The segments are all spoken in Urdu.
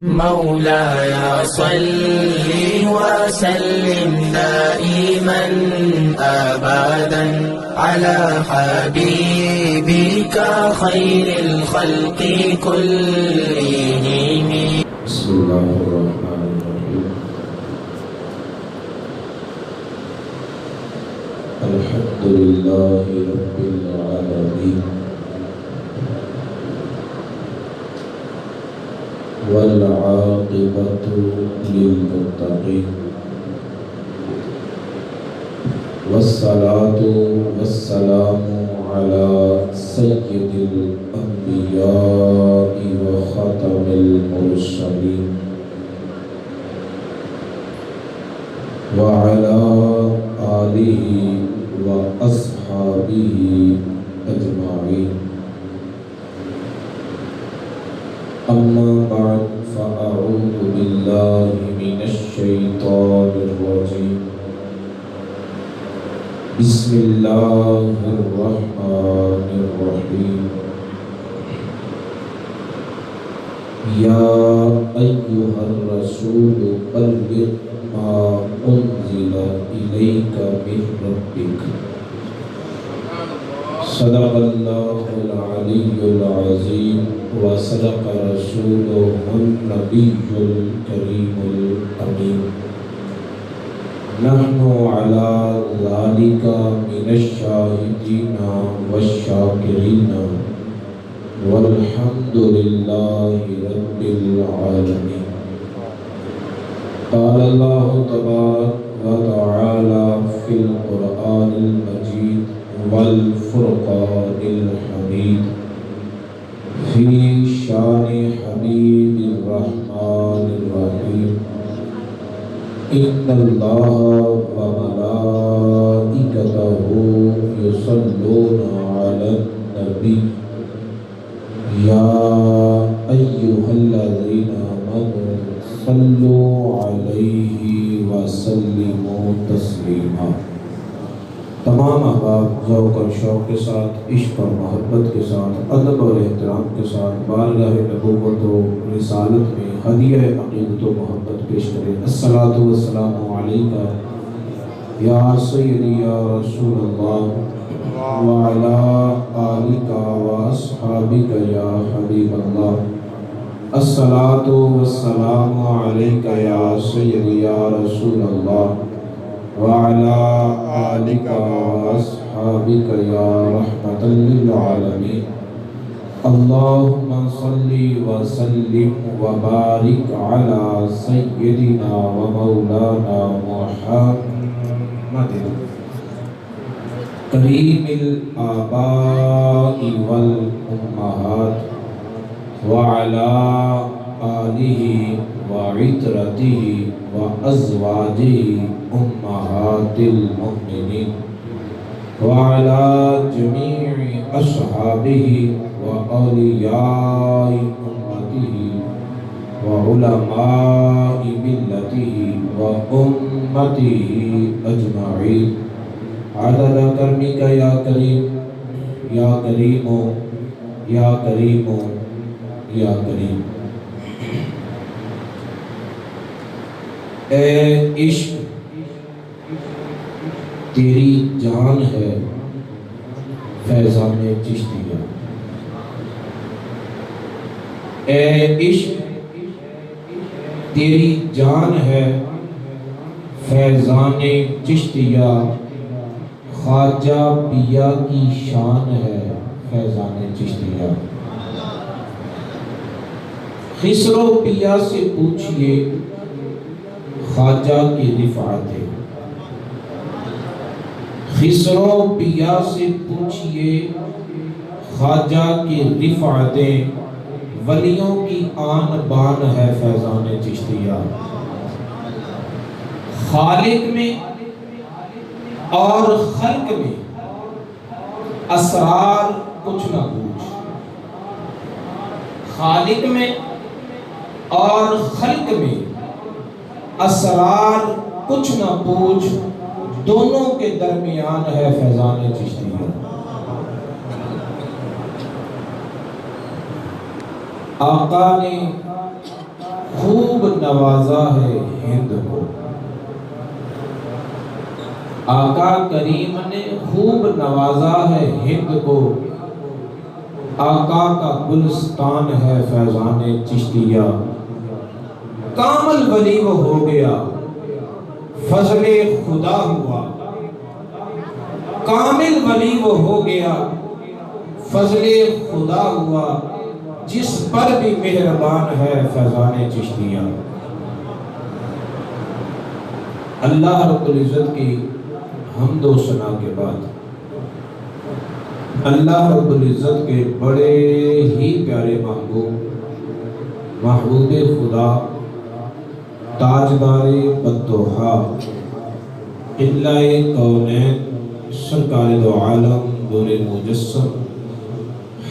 مولاي صل وسلم دائما أبدا على حبيبك خير الخلق كلهم. بسم الله الرحمن الرحيم. الحمد لله رب العالمين والعاقبة للمتقين والصلاة والسلام على سيد الأنبياء وخاتم المرسلين وعلى آله وأصحابه أجمعين. أما بعد فأعوذ بالله من الشيطان الرجيم. بسم الله الرحمن الرحيم. يا أيها الرسول بلغ ما أنزل إليك من ربك. صدق الله العلي العظيم وصدق رسوله النبي الكريم الأمين. نحن على ذلك من الشاهدين والشاكرين والحمد لله رب العالمين. قال الله تبارك وتعالى في القرآن المجيد والفرقان الحميد في شان حبيب الرحمن الرحيم. إن الله وملائكته يصلون على النبي يا أيها الذين آمنوا صلوا عليه وسلموا تسلیما. تمام احباب ذوق اور شوق کے ساتھ، عشق اور محبت کے ساتھ، ادب اور احترام کے ساتھ بارگاہ نبوت و رسالت میں ہدیہ عقیدت و محبت پیش کریں. الصلاۃ والسلام علیکہ یا سیدی یا رسول اللہ وعلی آلک واصحابک یا حبیب اللہ. الصلاۃ والسلام علیکہ یا سیدی یا رسول اللہ وعلى آلك وأصحابك يا رحمة للعالمين. اللهم صل وسلم وبارك على سيدنا ومولانا محمد كريم الآباء والأمهات وعلى آله وعترته وأزواجه أمهات المؤمنين وعلى جميع أصحابه وأولياء أمته وعلماء ملته وأمته أجمعين عدد كرمك يا كريم يا كريم يا كريم يا كريم. اے عشق تیری جان ہے فیضان چشتیہ. اے عشق تیری جان ہے فیضان چشتیہ. خواجہ پیا کی شان ہے فیضان چشتیہ. خسرو پیا سے پوچھئے خواجہ کی رفعتیں. خسرو پیا سے پوچھئے خواجہ کی رفعتیں. ولیوں کی آن بان ہے فیضان چشتیہ. خالق میں اور خلق میں اسرار کچھ نہ پوچھ. خالق میں اور خلق میں اسرار کچھ نہ پوچھ. دونوں کے درمیان ہے فیضان چشتیہ. آقا نے خوب نوازا ہے ہند کو، آقا کریم نے خوب نوازا ہے ہند کو، آقا کا گلستان ہے فیضان چشتیہ، کامل ولی وہ ہو گیا فضل خدا ہوا، کامل ولی وہ ہو گیا فضل خدا ہوا، جس پر بھی مہربان ہے فیضان چشتیہ۔ اللہ رب العزت کی حمد و ثنا کے بعد اللہ رب العزت کے بڑے ہی پیارے محبوب خدا، تاجدار بدوحا، قبلہ کونین، سرکار دو عالم، نور مجسم،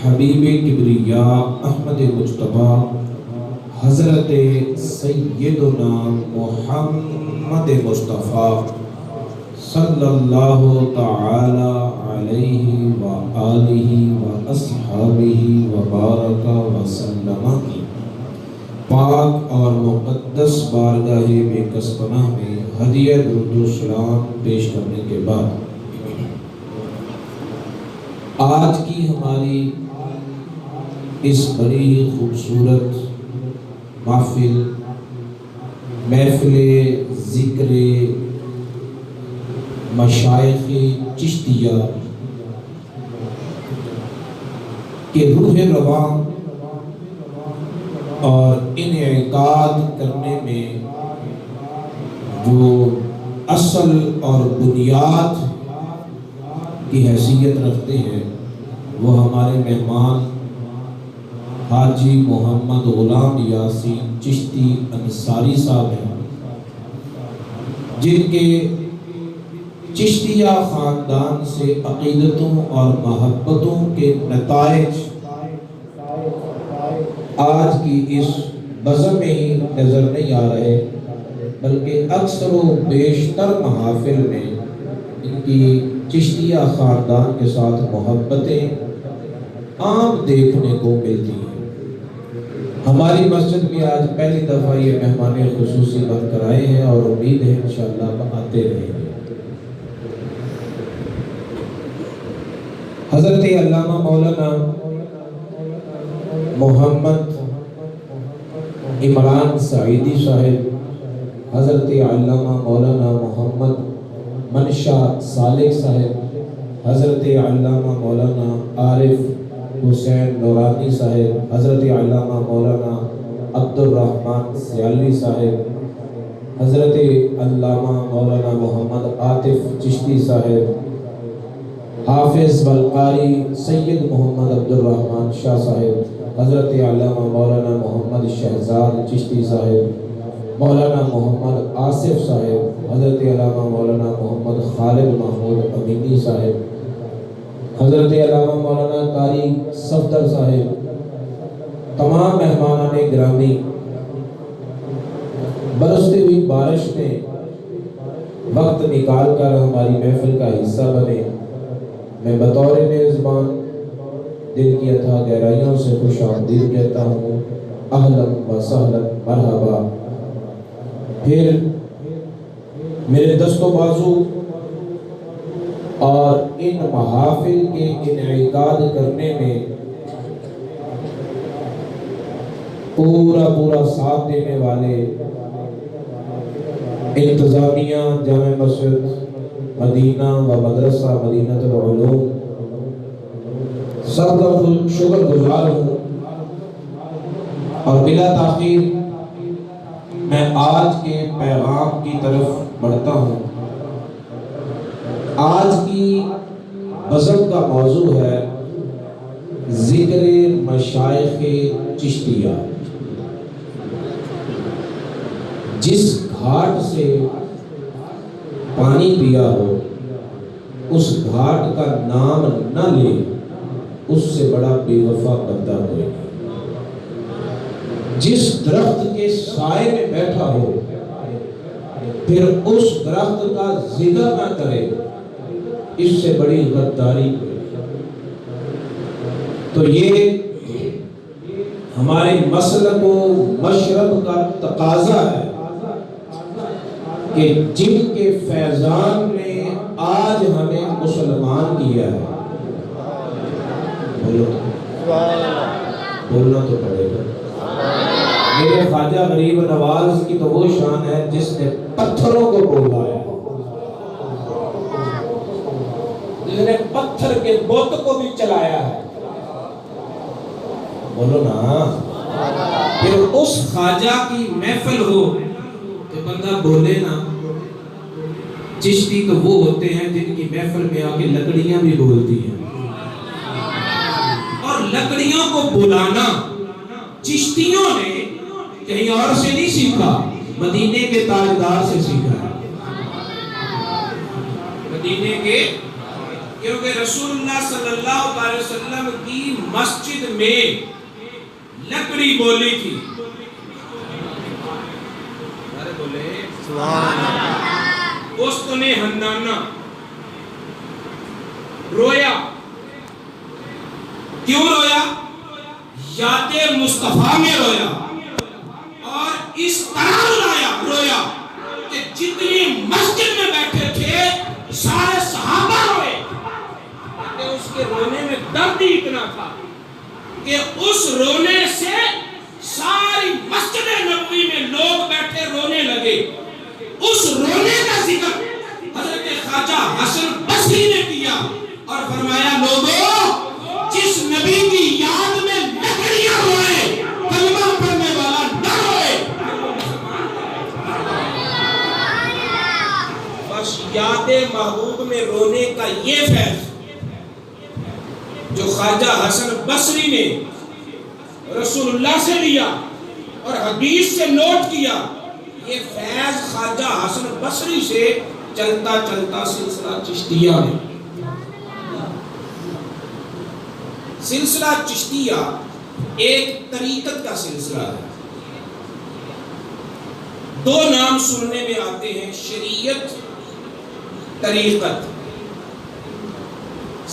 حبیب کبریاء احمد مجتبیٰ، حضرت سیدنا محمد مصطفیٰ صلی اللہ تعالی علیہ وآلہ واصحابہ وبارک وسلم کی پاک اور مقدس بارگاہ بے کس پناہ میں ہدیہ درود و سلام پیش کرنے کے بعد آج کی ہماری اس بڑی خوبصورت محفل ذکر مشائخ چشتیہ کے روح رواں اور انعقاد کرنے میں جو اصل اور بنیاد کی حیثیت رکھتے ہیں وہ ہمارے مہمان حاجی محمد غلام یاسین چشتی انصاری صاحب ہیں، جن کے چشتیہ خاندان سے عقیدتوں اور محبتوں کے نتائج آج کی اس بزم میں ہی نظر نہیں آ رہے، بلکہ اکثر و بیشتر محافل میں ان کی چشتیہ خاندان کے ساتھ محبتیں عام دیکھنے کو ملتی ہیں۔ ہماری مسجد میں آج پہلی دفعہ یہ مہمان خصوصی بن کر آئے ہیں اور امید ہے انشاءاللہ آتے رہیں گے۔ حضرت علامہ مولانا محمد عمران سعیدی صاحب، حضرت علامہ مولانا محمد منشا سالک صاحب، حضرت علامہ مولانا عارف حسین نورانی صاحب، حضرت علامہ مولانا عبد الرحمن سیالوی صاحب، حضرت علامہ مولانا محمد عاطف چشتی صاحب، حافظ والقاری سید محمد عبد الرحمن شاہ صاحب، حضرت علامہ مولانا محمد شہزاد چشتی صاحب، مولانا محمد آصف صاحب، حضرت علامہ مولانا محمد خالد محمود امینی صاحب، حضرت علامہ مولانا قاری صفدر صاحب، تمام مہمانان گرامی، برستی ہوئی بارش میں وقت نکال کر ہماری محفل کا حصہ بنے، میں بطور میزبان دل کی اتھا گہرائیوں سے خوش آمدید کہتا ہوں، اہلا و سہلا مرحبا۔ پھر میرے دست و بازو اور ان محافل کے انعقاد کرنے میں پورا ساتھ دینے والے انتظامیہ جامع مسجد مدینہ و مدرسہ مدینہ العلوم، سب کا شکر گزار ہوں، اور بلا تاخیر میں آج کے پیغام کی طرف بڑھتا ہوں۔ آج کی بزم کا موضوع ہے ذکر مشائخ چشتیہ۔ جس گھاٹ سے پانی پیا ہو اس گھاٹ کا نام نہ لے، اس سے بڑا بے وفا بندہ کوئی نہیں۔ جس درخت کے سائے میں بیٹھا ہو پھر اس درخت کا ذکر نہ کرے، اس سے بڑی غداری کوئی نہیں۔ تو یہ ہمارے مسلک و مشرب کا تقاضا ہے کہ جن کے فیضان نے آج ہمیں مسلمان کیا ہے، بولنا تو پڑے گا، میرے خواجہ غریب نواز کی تو وہ شان ہے جس نے پتھروں کو بولا ہے، جس نے پتھر کے بت کو بھی چلایا ہے، بولو نا۔ پھر اس خواجہ کی محفل ہو تو بندہ بولے نا۔ چشتی تو وہ ہوتے ہیں جن کی محفل میں آ کے لکڑیاں بھی بولتی ہیں، اور لکڑیوں کو بلانا چشتیوں نے کہیں اور سے نہیں سیکھا، مدینے کے تاجدار سے سیکھا ہے، مدینے کے، کیونکہ رسول اللہ صلی اللہ علیہ وسلم کی مسجد میں لکڑی بولی تھی، بولے سبحان اللہ، استن حنانہ رویا، کیوں رویا؟ یاد مصطفیٰ میں رویا، اور اس طرح رویا کہ جتنی مسجد میں بیٹھے تھے سارے صحابہ روئے، کہ اس کے رونے میں درد ہی اتنا تھا کہ اس رونے سے ساری مسجد نبوی میں لوگ بیٹھے رونے لگے۔ اس رونے کا ذکر حضرت خواجہ حسن بصری نے کیا اور فرمایا، لوگوں جس نبی کی یاد میں لکڑیاں روئے، کلمہ پڑھنے والا نہ روئے۔ بس یاد محبوب میں رونے کا یہ فیض جو خواجہ حسن بصری نے رسول اللہ سے لیا اور حدیث سے نوٹ کیا، یہ فیض خواجہ حسن بصری سے چلتا چلتا سلسلہ چشتیہ میں، سلسلہ چشتیہ ایک طریقت کا سلسلہ ہے۔ دو نام سننے میں آتے ہیں، شریعت، طریقت۔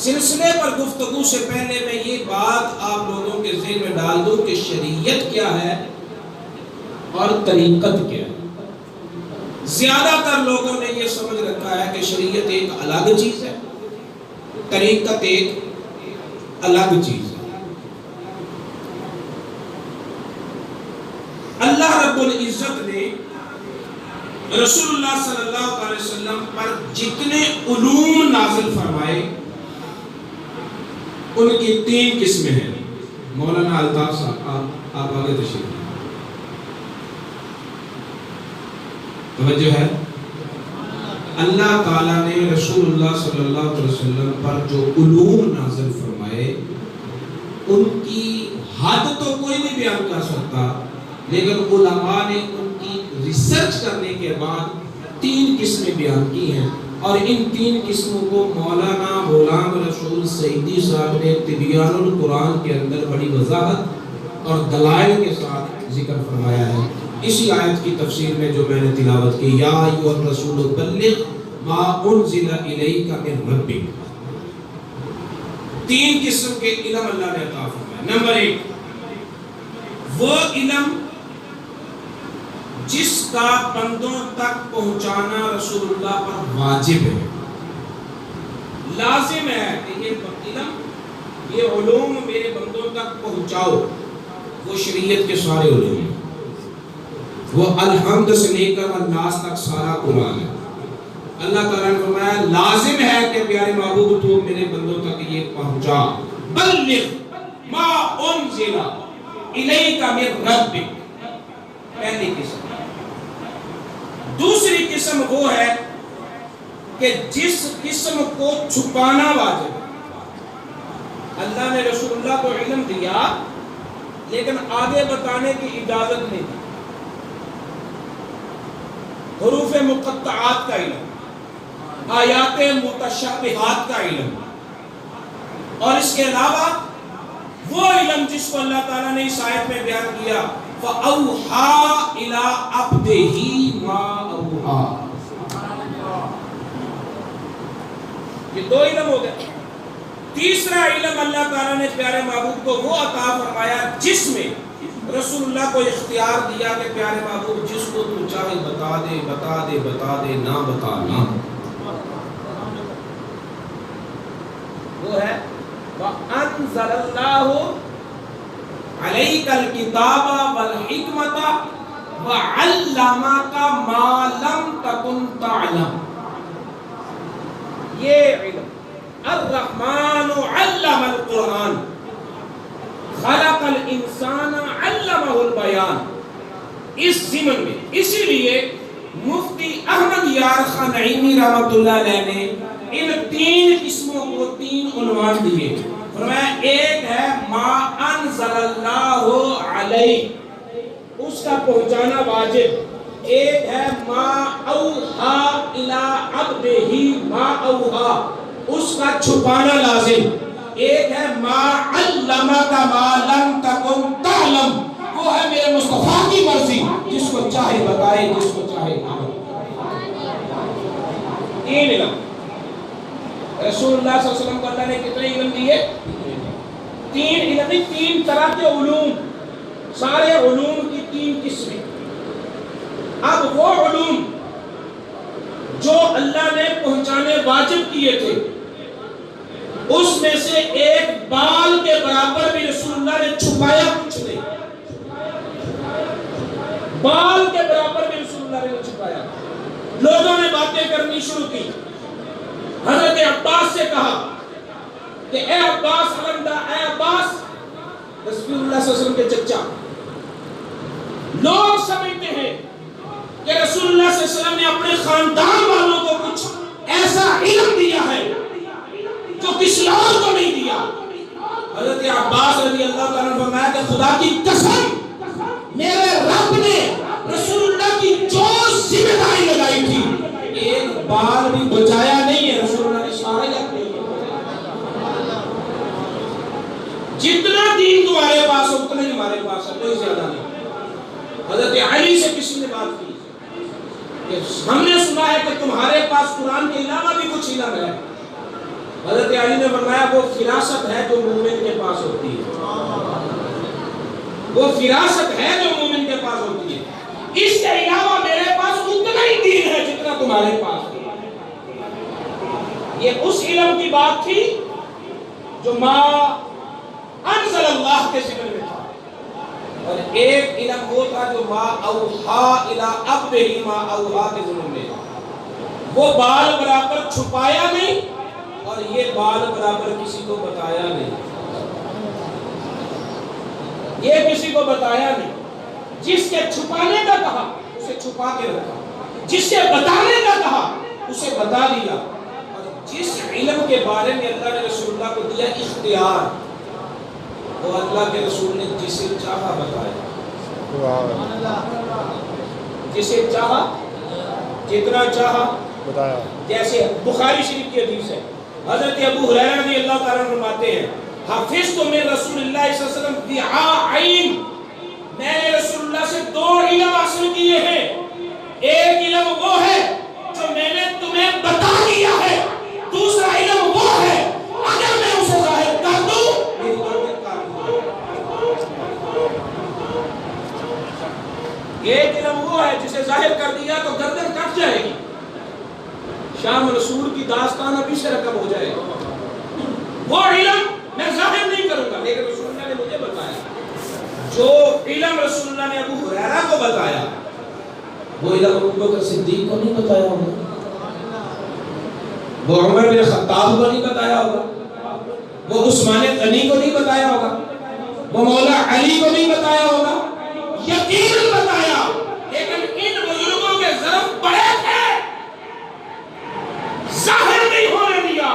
سلسلے پر گفتگو سے پہلے میں یہ بات آپ لوگوں کے ذہن میں ڈال دوں کہ شریعت کیا ہے اور طریقت کیا ہے۔ زیادہ تر لوگوں نے یہ سمجھ رکھا ہے کہ شریعت ایک الگ چیز ہے، طریقت ایک الگ چیز ہے۔ اللہ رب العزت نے رسول اللہ صلی اللہ علیہ وسلم پر جتنے علوم نازل فرمائے ان کی تین قسمیں ہیں۔ مولانا الطاف صاحب آپ آگے تشریف لائیں، توجہ ہے۔ اللہ تعالیٰ نے رسول اللہ صلی اللہ علیہ وسلم پر جو علوم نازل فرمائے ان کی حد تو کوئی نہیں بیان کر سکتا، لیکن علماء نے ان کی ریسرچ کرنے کے بعد تین قسمیں بیان کی ہیں، اور ان تین قسموں کو مولانا غلام رسول سعیدی صاحب نے تبیان القرآن کے اندر بڑی وضاحت اور دلائل کے ساتھ ذکر فرمایا ہے۔ اسی آیت کی تفسیر میں جو میں نے تلاوت کی، یا ایھا الرسول بلغ ما انزل الیک من ربک، تین قسم کے علم اللہ نے عطا فرمایا۔ نمبر ایک، وہ علم جس کا بندوں تک پہنچانا رسول اللہ پر واجب ہے، لازم ہے کہ یہ علم، یہ علوم میرے بندوں تک پہنچاؤ۔ وہ شریعت کے سارے علوم ہیں، وہ الحمد سے لے کر الناس تک سارا قرآن ہے۔ اللہ تعالیٰ نے فرمایا لازم ہے کہ پیارے محبوب تو میرے بندوں تک یہ پہنچا، بلغ ما انزل الیک من ربک، پہلی قسم۔ دوسری قسم وہ ہے کہ جس قسم کو چھپانا واجب ہے۔ اللہ نے رسول اللہ کو علم دیا لیکن آگے بتانے کی اجازت نہیں دی۔ حروف مقطعات کا علم، آیات متشابہات کا علم، اور اس کے علاوہ وہ علم جس کو اللہ تعالیٰ نے اس آیت میں بیان کیا، فَأَوْحَا إِلَىٰ عَبْدِهِ مَا أَوْحَا، یہ دو علم ہو گئے۔ تیسرا علم اللہ تعالیٰ نے پیارے محبوب کو وہ عطا فرمایا جس میں رسول اللہ کو اختیار دیا کہ پیارے محبوب جس کو تو چاہے بتا دے بتا دے بتا دے، نہ بتانا۔ وہ ہے وَأَنزَلَ اللَّهُ عَلَيْكَ الْكِتَابَ وَالْحِكْمَةَ وَعَلَّمَكَ مَا لَمْ تَكُنْ تَعْلَمُ۔ یہ علم، الرحمن علم القرآن، خلق الانسان علمہ البیان، اس ضمن میں اسی لیے مفتی احمد یار خان نعیمی رحمۃ اللہ علیہ نے ان تین قسموں کو تین عنوان دیے۔ فرمایا ایک ہے ما انزل اللہ علیہ، اس کا پہنچانا واجب، ایک ہے ما اوحا الی عبدہ ما اوحا، اس کا چھپانا لازم، ایک ہے ما علمک ما لم تکن تعلم، وہ ہے میرے مصطفیٰ کی مرضی، جس کو چاہے بتائے جس کو چاہے نہ بتائے۔ تین علم رسول اللہ صلی اللہ علیہ وسلم کو اللہ نے کتنے علم دیے؟ تین علم، تین طرح کے علوم، سارے علوم کی تین قسمیں۔ اب وہ علوم جو اللہ نے پہنچانے واجب کیے تھے، اس میں سے ایک بال کے برابر بھی رسول اللہ نے چھپایا کچھ نہیں، بال کے برابر بھی رسول اللہ نے چھپایا۔ لوگوں نے باتیں کرنی شروع کی، حضرت عباس سے کہا کہ اے عباس علمدہ، اے عباس رسول اللہ صلی اللہ علیہ وسلم کے چچا، لوگ سمجھتے ہیں کہ رسول اللہ صلی اللہ علیہ وسلم نے اپنے خاندان والوں کو کچھ ایسا علم دیا ہے جو کسی اور کو نہیں دیا۔ حضرت عباس رضی اللہ تعالیٰ عنہ فرمایا کہ خدا کی قسم، میرے رب نے رسول اللہ کی جو ذمہ داری لگائی تھی ایک بال بھی بچایا نہیں ہے، رسول اللہ نے سارے اپنے جتنا دین تمہارے پاس ہو اتنا ہی ہمارے پاس ہے، کوئی زیادہ نہیں۔ حضرت علی سے کسی نے بات کی کہ ہم نے سنا ہے کہ تمہارے پاس قرآن کے علاوہ بھی کچھ علم ہے۔ حضرت علی نے فرمایا وہ فراست ہے جو مومن کے پاس ہوتی ہے، وہ فراست ہے جو مومن کے پاس ہوتی ہے، اس کے علاوہ میرے پاس اتنا ہی دین ہے جتنا تمہارے پاس ہے۔ یہ اس علم کی بات تھی جو ما انزل اللہ کے ذکر میں تھا، اور ایک علم وہ تھا جو ما اوحا الی عبدہ ما اوحا کے ذکر میں، وہ بال برابر چھپایا نہیں اور یہ بال برابر کسی کو بتایا نہیں، یہ کسی کو بتایا نہیں۔ جس کے چھپانے کا کہا اسے چھپا کے رکھا، جس سے بتانے کا کہا اسے بتا دیا، اور جس علم کے بارے میں اللہ نے رسول اللہ کو دیا اختیار، وہ اللہ کے رسول نے جسے چاہا بتایا، جسے چاہا جتنا چاہا بتایا۔ جیسے بخاری شریف کی حدیث ہے، حضرت ابو ہریرہ رضی اللہ تعالیٰ عنہ فرماتے ہیں حفظت من رسول اللہ صلی اللہ علیہ وسلم دعاءین، میں نے رسول اللہ سے دو علم حاصل کیے ہیں، ایک علم وہ ہے جو میں نے تمہیں بتا دیا ہے، دوسرا علم وہ ہے اگر میں اسے ظاہر کر دوں میری گردن کاٹ دوں۔ ایک علم وہ ہے جسے ظاہر کر دیا تو گردن کٹ جائے گی، شام رسول کی داستان ابھی سے رقم ہو جائے گا۔ وہ علم میں ظاہر نہیں کروں گا، لیکن رسول اللہ نے مجھے بتایا، جو علم رسول اللہ نے ابو ہریرہ کو بتایا وہ علم ابو بکر صدیق کو نہیں بتایا ہوگا، وہ عمر بن خطاب کو نہیں بتایا ہوگا، وہ عثمان غنی کو نہیں بتایا ہوگا، وہ مولا علی کو نہیں بتایا ہوگا، یقیناً بتایا، لیکن ان بزرگوں کے ظرف بڑے تھے، ظاہر نہیں ہونے دیا۔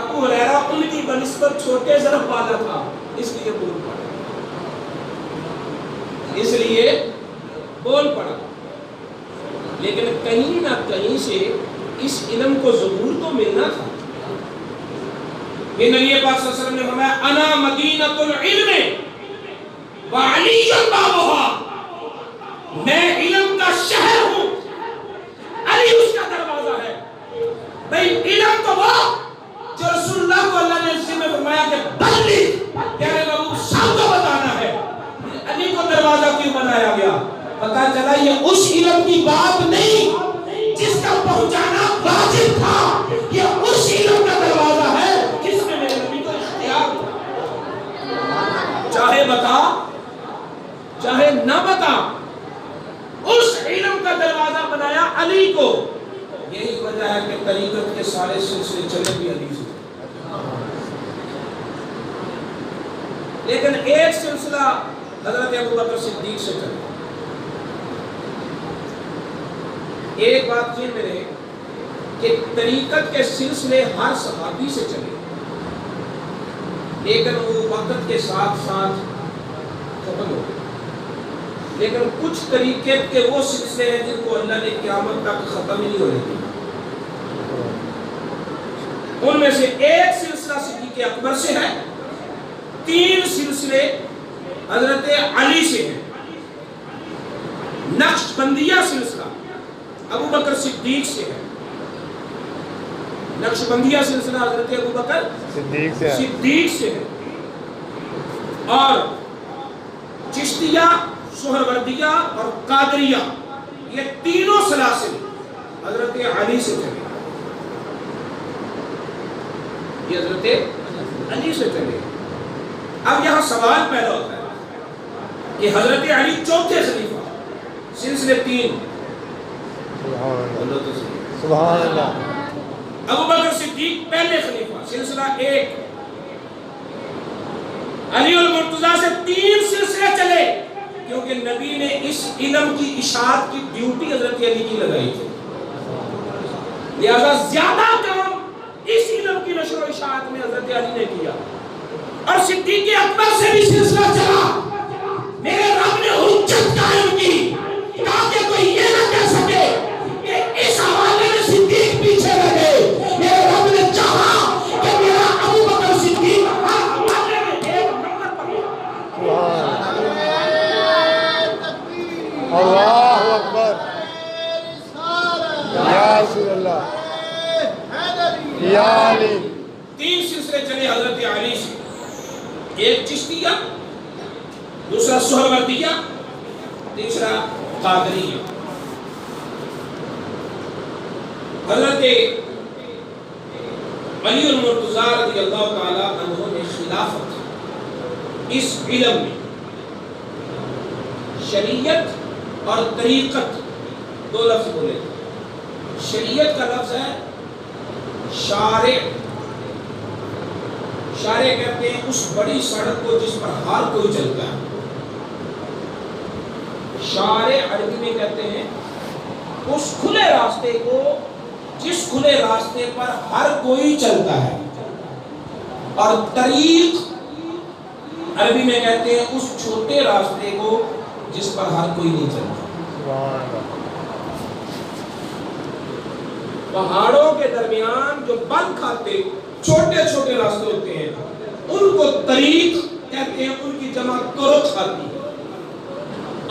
ابو ہریرہ ان کی بنسبت چھوٹے ظرف والا تھا، اس لیے بول پڑا، اس لیے بول پڑا، لیکن کہیں نہ کہیں سے اس علم کو ظہور تو ملنا تھا۔ یہ نبی پاک صلی اللہ علیہ وسلم نے فرمایا انا مدینۃ العلم وعلی بابها، میں علم کا شہر ہوں، علی اس کا دروازہ ہے۔ بھئی علم تو وہ جو رسول اللہ کو اللہ نے اس میں فرمایا کہ بلغ، پیارے بابو صاحب کو بتانا ہے، چلا یہ اس علم کی بات نہیں جس کا پہنچانا واجب تھا، یہ اس علم کا دروازہ ہے جس میں میرے نبی کو اختیار تھا، چاہے بتا چاہے نہ بتا، اس علم کا دروازہ بنایا علی کو۔ یہی وجہ ہے کہ طریقت کے سارے سلسلے چلے بھی علی سے، لیکن ایک سلسلہ حضرت ابوبکر صدیق سے چلے۔ ایک بات یہ میرے کہ طریقت کے سلسلے ہر صحابی سے چلے، لیکن وہ وقت کے ساتھ ساتھ ختم ہو گئے۔ لیکن کچھ طریقت کے وہ سلسلے ہیں جن کو اللہ نے قیامت تک ختم ہی نہیں ہونے دیا۔ ان میں سے ایک سلسلہ صدیق اکبر سے ہے، 3 سلسلے حضرت علی سے ہیں۔ نقشبندیہ سلسلہ ابوبکر صدیق سے ہے، نقشبندیہ سلسلہ حضرت ابوبکر صدیق سے ہے، اور چشتیہ، سہروردیہ اور قادریہ یہ تینوں سلاسل حضرت علی سے چلے، یہ حضرت علی سے چلے۔ اب یہاں سوال پیدا ہوتا ہے کہ حضرت علی چوتھے خلیفہ، سلسلے 3، سبحان اللہ، ابوبکر صدیق پہلے خلیفہ، سلسلہ 1، علی المرتضیٰ سے 3 سلسلے چلے، کیونکہ نبی نے اس علم کی اشاعت کی ڈیوٹی حضرت علی کی لگائی تھی، لہذا زیادہ کام اس علم کی نشر و اشاعت میں حضرت علی نے کیا۔ اور صدیق اکبر سے بھی سلسلہ چلا، میرے رب نے حجت قائم کی تاکہ کوئی یہ نہ کہہ سکے کہ اس حوالے میں صدیق پیچھے رہ گئے۔ میرے رب نے چاہا کہ میرا ابوبکر صدیق ہر حوالے میں ایک نمبر پر ہو۔ اللہ اکبر، یا رسول اللہ، یا علی۔ 3 سلسلے چلے حضرت علی سے، ایک چشتیہ، دوسرا سہروردیہ، تیسرا قادریہ۔ حضرت علی المرتضیٰ رضی اللہ تعالی عنہ نے خلافت اس علم میں شریعت اور طریقت 2 لفظ بولے۔ شریعت کا لفظ ہے شارع، شارع کہتے ہیں اس بڑی سڑک کو جس پر ہر کوئی چلتا ہے۔ شارع عربی میں کہتے ہیں اس کھلے راستے کو جس کھلے راستے پر ہر کوئی چلتا ہے، اور طریق عربی میں کہتے ہیں اس چھوٹے راستے کو جس پر ہر کوئی نہیں چلتا۔ پہاڑوں کے درمیان جو بند کھاتے چھوٹے چھوٹے راستے ہوتے ہیں ان کو طریق کہتے ہیں، ان کی جمع طرق آتی ہے۔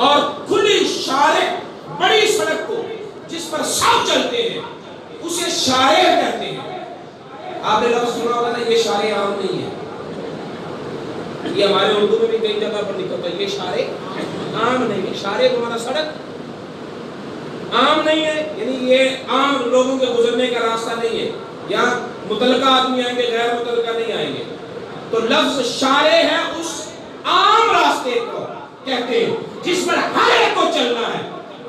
اور کھلی شارع بڑی سڑک کو جس پر سب چلتے ہیں اسے شارع کہتے ہیں۔ آپ نے لفظ سنا ہوگا نا، یہ شارع عام نہیں ہے، یہ ہمارے اردو میں بھی کئی جگہ پر لکھا ہوتا ہے، یہ شارع عام نہیں ہے۔ شارع تمہارا سڑک عام نہیں ہے، یعنی یہ عام لوگوں کے گزرنے کا راستہ نہیں ہے، یہاں متعلقہ آدمی آئیں گے، غیر متعلقہ نہیں آئیں گے۔ تو لفظ شارع ہے اس عام راستے کو کہتے ہیں جس پر ہر ایک کو چلنا ہے،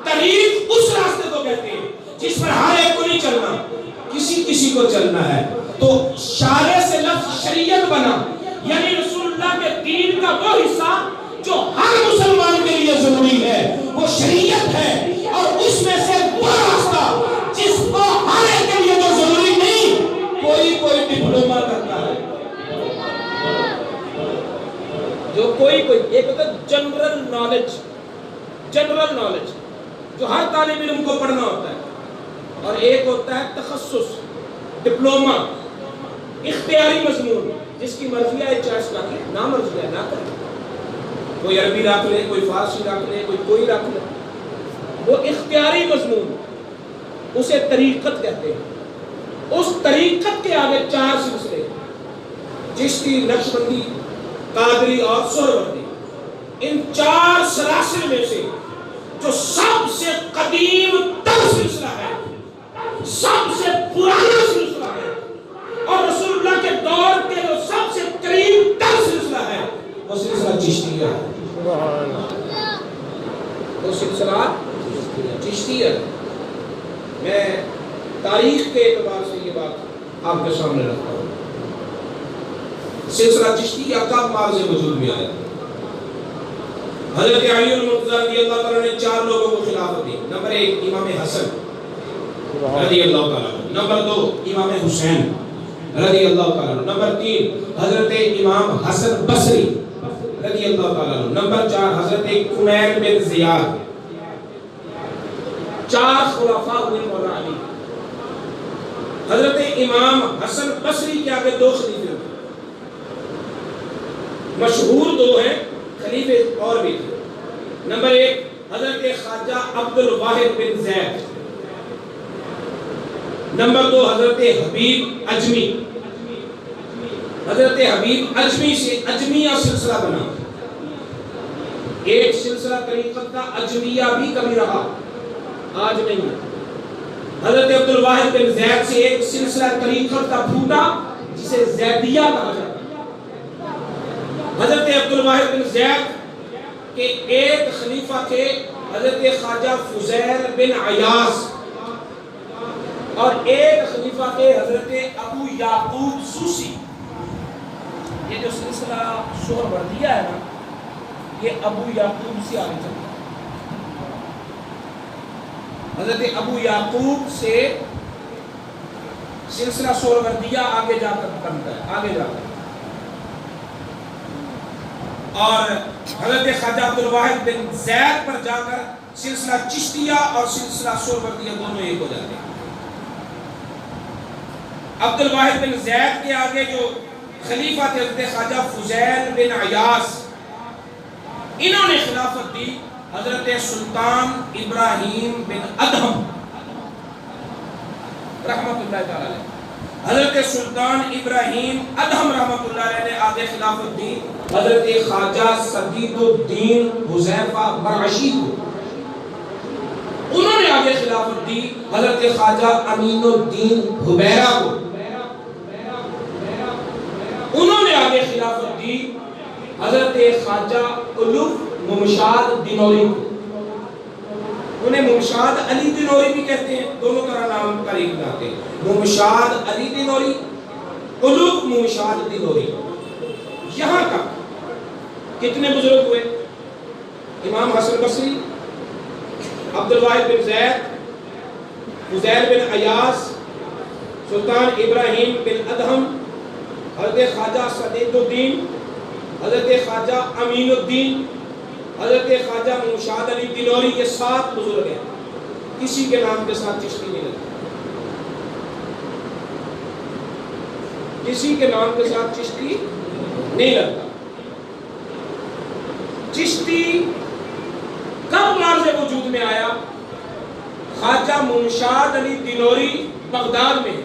طریق اس راستے کو کہتے ہیں جس پر ہر ایک کو نہیں چلنا، کسی کسی کو چلنا ہے۔ تو شارع سے لفظ شریعت بنا، یعنی رسول اللہ کے دین کا وہ حصہ جو ہر مسلمان کے لیے ضروری ہے وہ شریعت ہے، اور اس میں سے وہ راستہ جس کو ہر ایک کے لیے جو ضروری نہیں، کوئی ڈپلوما کرتا ہے، جو کوئی ایک ہوتا ہے جنرل نالج جو ہر طالب علم کو پڑھنا ہوتا ہے، اور ایک ہوتا ہے تخصص، ڈپلوما، اختیاری مضمون، جس کی مرضی ہے چوائس کر لے، نہ مرضی ہے نہ کرے، کوئی عربی رکھ لے، کوئی فارسی رکھ لے، کوئی رکھ لے، وہ اختیاری مضمون، اسے طریقت کہتے ہیں۔ اس طریقت کے آگے 4 سلسلے، چشتی، نقشبندی، قادری اور سہروردی، ان 4 سلاسل میں سے جو سب سے قدیم تر سلسلہ ہے، سب سے پرانا سلسلہ ہے، اور رسول اللہ کے دور کے جو سب سے قریب تر سلسلہ ہے وہ سلسلہ چشتیہ ہے۔ سبحان اللہ۔ وہ سلسلہ چشتیہ ہے۔ میں تاریخ کے اعتبار سے یہ بات آپ کے سامنے رکھتا ہوں۔ سلسلہ چشتیہ کب مارز وجود میں آیا؟ حضرت علی المرتضی رضی اللہ تعالیٰ نے 4 لوگوں کو خلافت دی۔ نمبر 1 امام حسن رضی اللہ تعالیٰ عنہ، نمبر 2 امام حسین رضی اللہ تعالیٰ عنہ، نمبر 3 حضرت امام حسن بصری رضی اللہ تعالیٰ عنہ، نمبر 4 حضرت عمیر بن زیاد۔ 4 خلفاء ہوئے مولا علی۔ حضرت امام حسن بصری کے آگے 2 خلیفے ہوئے، مشہور 2 ہیں، خلیفے اور بھی تھے۔ نمبر 1 حضرت خواجہ عبد الواحد بن زید، نمبر 2 حضرت حبیب عجمی۔ حضرت حبیب عجمی سے عجمیہ سلسلہ بنا، ایک سلسلہ طریقت کا عجمیہ بھی کبھی رہا، آج نہیں ہے۔ حضرت عبد الواحد بن زید سے ایک سلسلہ طریقت کا پھوٹا جسے زیدیہ کہا جاتا ہے۔ حضرت عبد الواحد بن زید کے ایک خلیفہ تھے حضرت خواجہ فضیل بن عیاض، اور ایک خلیفہ تھے حضرت ابو یعقوب سوسی۔ یہ جو سلسلہ سہروردیہ ہے نا، یہ ابو یعقوب سے آگے چلتا ہے۔ حضرت ابو یعقوب سے سلسلہ سہروردیہ آگے جا کر بنتا ہے، آگے جا کر، اور حضرت خواجہ عبد الواحد بن زید پر جا کر سلسلہ چشتیہ اور سلسلہ سہروردیہ دونوں ایک ہو جاتے ہیں۔ عبد الواحد بن زید کے آگے جو خلیفہ تھے حضرت خواجہ فضیل بن عیاض، انہوں نے خلافت دی حضرت سلطان ابراہیم بن ادہم رحمت اللہ تعالی علیہ۔ حضرت سلطان ابراہیم ادہم رحمت اللہ علیہ نے آگے خلافت دی حضرت خواجہ سدید الدین حذیفہ مرعشی کو۔ انہوں نے آگے خلافت دی حضرت خواجہ امین الدین حبیرہ کو۔ انہوں نے آگے خلافت دی حضرت خواجہ الف ممشاد دینوری کو۔ انہیں ممشاد علی دینوری بھی کہتے ہیں، دونوں طرح نام قریب لاتے ہیں، ممشاد علی دینوری، الف ممشاد دینوری۔ یہاں تک کتنے بزرگ ہوئے؟ امام حسن بصری، عبد الواحد بن زید، فضیل بن عیاض، سلطان ابراہیم بن ادہم، حضرت خواجہ سدید الدین، حضرت خواجہ امین الدین، حضرت خواجہ ممشاد علی دینوری، یہ 7 بزرگ ہیں۔ کسی کے نام کے ساتھ چشتی نہیں لگتا، کسی کے نام کے ساتھ چشتی نہیں لگتا۔ چشتی کب مارز وجود میں آیا؟ خواجہ ممشاد علی دینوری بغداد میں،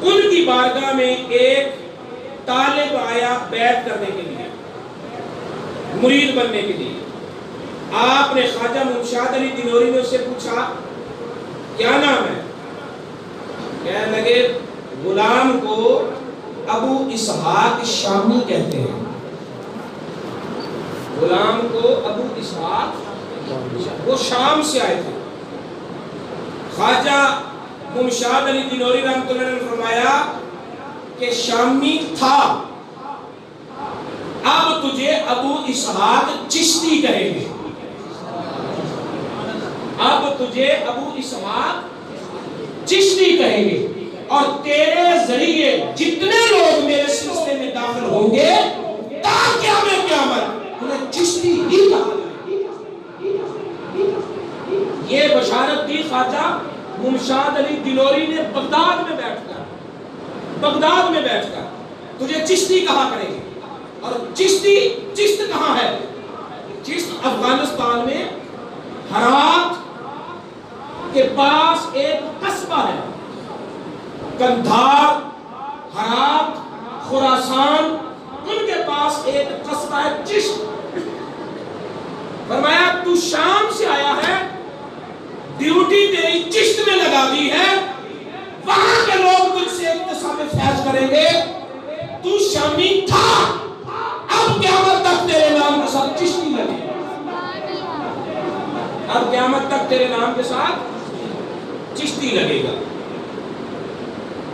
ان کی بارگاہ میں ایک طالب آیا بیعت کرنے کے لیے، مرید بننے کے لیے۔ آپ نے خواجہ ممشاد علی دینوری نے اس سے پوچھا کیا نام ہے؟ کہنے لگے غلام کو ابو اسحاق شامی کہتے ہیں، غلام کو ابو اسحاق، وہ شام سے آئے تھے۔ خواجہ ممشاد علی دینوری رحمۃ اللہ نے فرمایا کہ شامی تھا، اب تجھے ابو اسحاق چشتی کہیں گے، اب تجھے ابو اسحاق چشتی کہیں گے، اور تیرے ذریعے جتنے لوگ میرے سلسلے میں داخل ہوں گے تا قیامت انہیں چشتی ہی کہا جائے۔ یہ بشارت دی خواجہ ممشاد علی دینوری نے بغداد میں بیٹھ کر تجھے چشتی کہا کرے گی۔ اور چشت کہاں ہے؟ چشت افغانستان میں ہرات کے پاس ایک قصبہ ہے، کندھار، ہرات، خراسان، ان کے پاس ایک قصبہ ہے چشت۔ فرمایا تو شام سے آیا ہے، ڈیوٹی تیری چشت میں لگا دی ہے، وہاں کے لوگ تجھ سے اکتساب فیض کریں گے، تو شامی تھا، اب قیامت تک تیرے نام کے ساتھ چشتی لگے گا، اب قیامت تک تیرے نام کے ساتھ چشتی لگے گا۔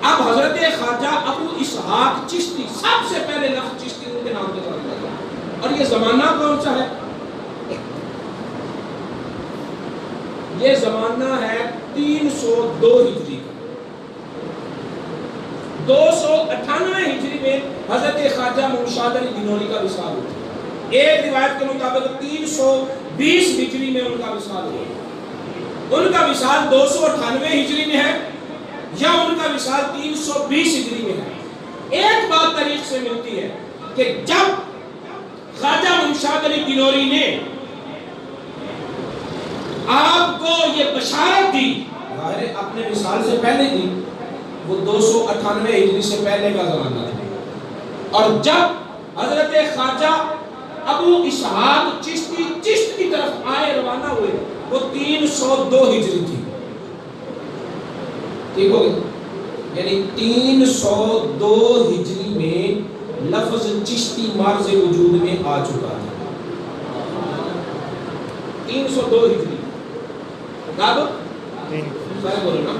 اب حضرت خواجہ ابو اسحاق چشتی، سب سے پہلے لفظ چشتی ان کے نام کے ساتھ لگا، اور یہ زمانہ کون سا ہے؟ یہ زمانہ ہے 302 ہجری کا۔ 298 ہجری میں حضرت خواجہ ممشاد علی دینوری کا وصال ہوا، ایک روایت کے مطابق 320 ہجری میں ان کا وصال ہوا۔ ان کا وصال 298 ہجری میں ہے یا ان کا وصال 320 ہجری میں ہے؟ ایک بات تاریخ سے ملتی ہے کہ جب خواجہ ممشاد علی دینوری نے آپ کو یہ بشارت دی، ظاہر اپنے وصال سے پہلے دی، وہ 298 ہجری سے پہلے کا زمانہ تھا، اور جب حضرت خواجہ ابو اسحاق چشتی چشت کی طرف آئے، روانہ ہوئے، وہ 302 ہجری تھی، ٹھیک ہو گئی؟ یعنی 302 ہجری میں لفظ چشتی مارز وجود میں آ چکا تھا۔ 302 ہجری کب؟ سارے بولو نا،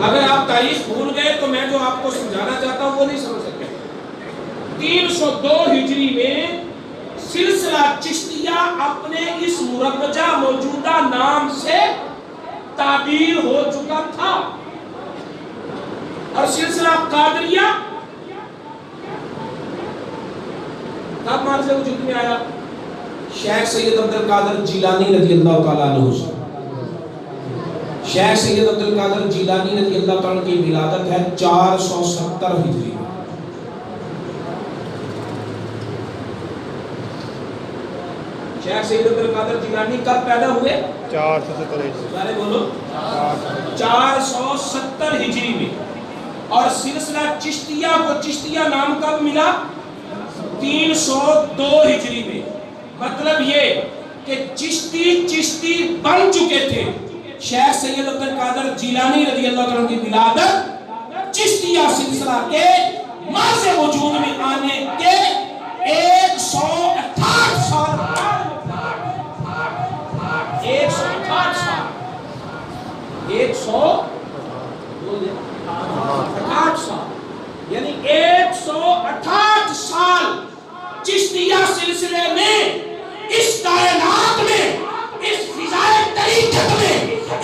اگر آپ تاریخ بھول گئے تو میں جو آپ کو سمجھانا چاہتا ہوں وہ نہیں سمجھ سکتے۔ 302 ہجری میں سلسلہ چشتیہ اپنے اس مربجہ موجودہ نام سے تعبیر ہو چکا تھا، اور سلسلہ قادریہ کب مارز وجود میں آیا؟ شیخ سید عبد القادر جیلانی رضی اللہ تعالیٰ عنہ سے۔ شیخ سید عبد القادر جیلانی رضی اللہ تعالیٰ کی ولادت ہے 470 ہجری میں۔ شیخ سید عبد القادر جیلانی کب پیدا ہوئے؟ 470 ہجری، سارے بولو 470 ہجری میں، اور سلسلہ چشتیہ کو چشتیہ نام کب ملا؟ 302 ہجری میں۔ مطلب یہ کہ چشتی بن چکے تھے۔ شیخ سید عبد القادر جیلانی رضی اللہ عنہ کی ولادت چشتیہ سلسلہ کے مارز وجود میں آنے کے 168 سال 168 سال 168 سال یعنی 168 سال چشتیہ سلسلے میں، اس کائنات میں، اس فضائے طریقت میں،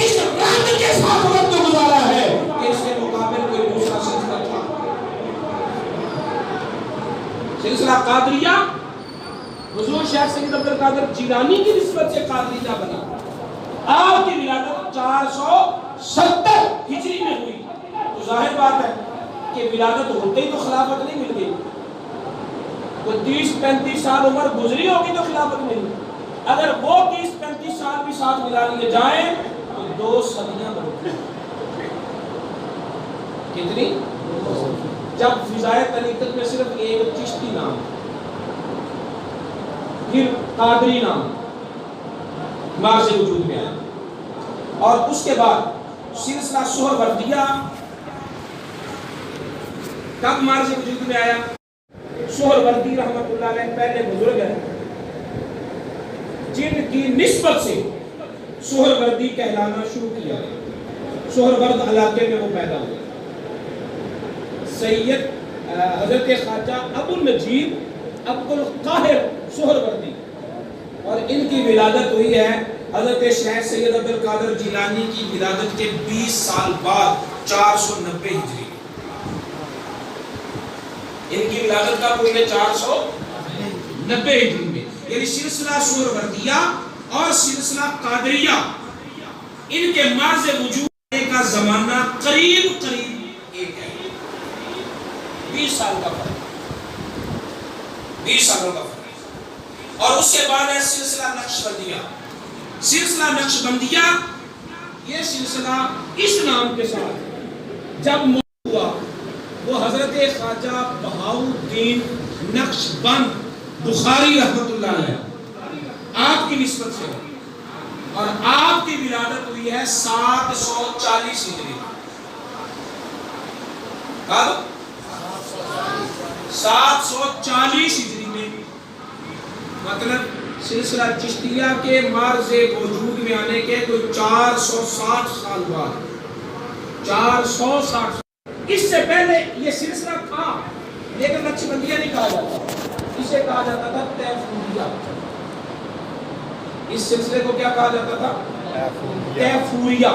اس رنگ کے ساتھ وقت گزارا ہے کہ اس کے مقابل کوئی دوسرا سلسلہ تھا۔ سلسلہ قادریہ حضور شیخ سید عبد القادر جیلانی کی نسبت سے قادریہ بنا، آپ کی ولادت 470 ہجری میں ہوئی، تو ظاہر بات ہے کہ ولادت ہوتے ہی تو خلافت نہیں مل گئی، تو 30-35 سال عمر گزری ہوگی تو خلافت ملی۔ اگر وہ 30-35 سال بھی ساتھ ملا لیے جائیں تو 2 صدیاں بنتی ہیں۔ کتنی؟ جب فضائے طریقت میں صرف ایک چشتی نام، پھر قادری نام مارز وجود میں آیا، اور اس کے بعد سلسلہ سہروردیہ کب مارز وجود میں آیا؟ سہروردی رحمت اللہ علیہ پہلے بزرگ ہیں جن کی نسبت سے سہروردی کہلانا شروع کیا، سہرورد علاقے میں وہ پیدا ہوئے۔ سید حضرت خواجہ ابو النجیب عبد القاہر سہروردی، اور ان کی ولادت ہوئی ہے حضرت شیخ سید عبد القادر جیلانی کی ولادت کے 20 سال بعد 490 ہجری۔ ان کی ولادت کا کوئی ہے 490 ہجری میں، یعنی سلسلہ سہروردیہ اور سلسلہ قادریہ ان کے مارز وجود کا زمانہ قریب ایک ہے، 20 سال کا فرق، 20 سالوں کا فرق۔ اور اس کے بعد ہے سلسلہ نقشبندیہ۔ سلسلہ نقشبندیہ یہ سلسلہ اس نام کے ساتھ جب ہوا، وہ حضرت خواجہ بہاؤالدین نقشبند بخاری رحمت اللہ علیہ آپ کی نسبت سے ہے، اور آپ کی ولادت ہوئی ہے 740 ہجری، 740 ہجری میں، مطلب سلسلہ چشتیہ کے مرز وجود میں آنے کے کوئی 460 سال بعد، 460۔ اس سے پہلے یہ سلسلہ تھا لیکن نقشبندیہ نہیں کہا جاتا، اسے کہا جاتا تھا تیفوریہ۔ اس سلسلے کو کیا کہا جاتا تھا؟ تیفوریہ۔